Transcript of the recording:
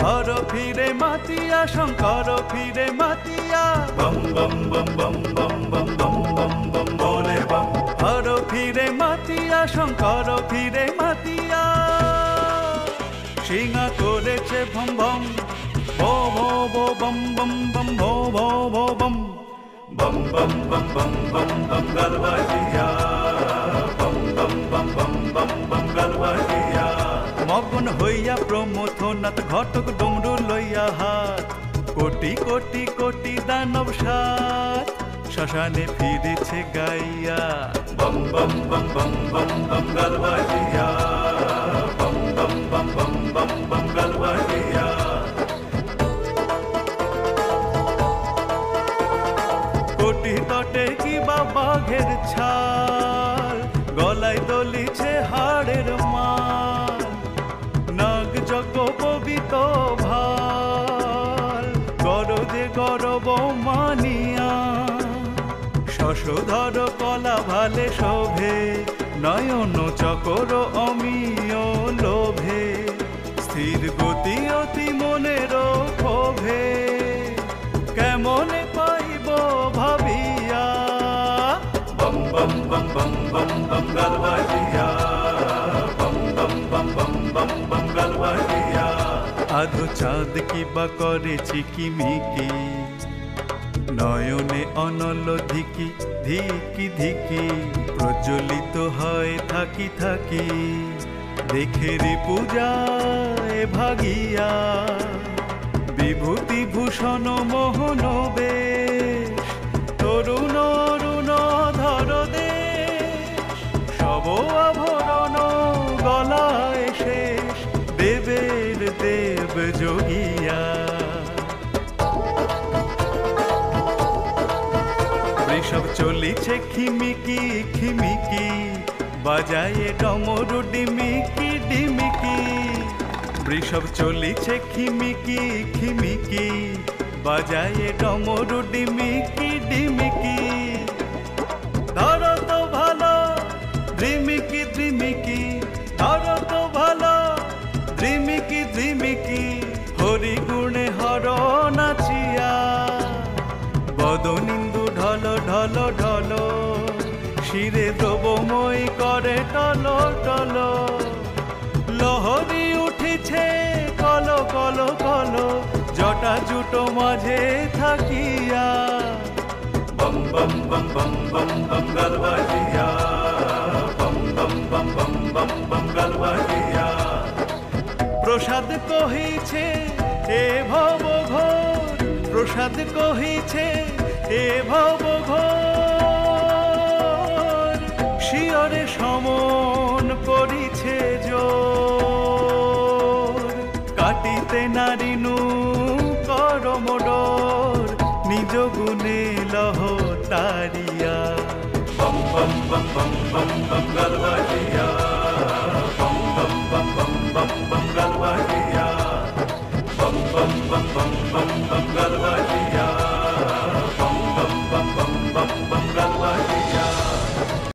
হর ফিরে মাতিয়া শঙ্কর ফিরে মাতিয়া বম বম বম বম বম বম বম বম বম ভোলে বম। হর ফিরে মাতিয়া শঙ্কর ফিরে মাতিয়া সিংহা করেছে ভম ভম ভো ভো ভো বম বম বম ভো ভো ভো বম বম বম বম বম বম বম গলবাজিয়া বম বম বম বম বম বম গলবাজিয়া। মগন হইয়া প্রমথনাথ ঘটক ডমরু লইয়া হাত কোটি কোটি কোটি দানব সাত শ্মশানে ফিরেছে গাইয়া বম বম বম বম বম বম গলবাজিয়া বম বম বম বম বম বম গলবাজিয়া। কোটি তটে কি বা বাঘের ছাল গলায় দলিছে হাড়ের মাল নাগ যজ্ঞ পবিত ভাল গরজে গরব মানিয়া শশধর কলা ভালে শোভে নয়ন চকর অমিয় লোভে স্থির গতি অতি মনের ক্ষোভে কেমনে পাইব ভাবিয়া বম বম বম বম বম বম গলবাজিয়া বম বম বম বম বম বম গলবাজিয়া। আধো চাঁদ কি বা করে চিকিমিকি নয়নে অনল ধিকি ধিকি ধিকি প্রজ্বলিত হয় থাকি থাকি দেখে রে পূজায় ভাগিয়া বিভূতি ভূষণ মোহন বেশ তরুণ অরুণ ধর দেশ সব আভরণ গলায় শেষ দেবের দেব যোগিয়া। বৃষভ চলিছে খিমিকি খিমিকি বাজায় ডমরু ডিমিকি ডিমিকি বৃষভ চলিছে খিমিকি খিমিকি বাজায় ডমরু ডিমিকি ডিমিকি ধরো তো ভালো দ্রিমিকি দ্রিমিকি ধরো তো ভালো দ্রিমিকি দ্রিমিকি হরি গুণে হর নাচিয়া বদনিন্দু ঢল ঢল ঢল শিরে দ্রবময় করে টল টল লহরি উঠিছে কল কল কল জটা জুটো মাঝে থাকিয়া বম বম বম বম বম বম গলবাজিয়া বম বম বম বম বম বম গলবাজিয়া। প্রসাদ কহিছে এ ভব ঘোর প্রসাদ কহিছে এ ভব ঘোর শিয়রে সমন করিছে জোর কাটিতে নারিনু করমডোর নিজ গুণে লহ তারিয়া বম বম বম বম বম বম গলবাজিয়া বম বম বম বম বম বম গলবাজিয়া বম বম বম বম বম বম গলবাজিয়া।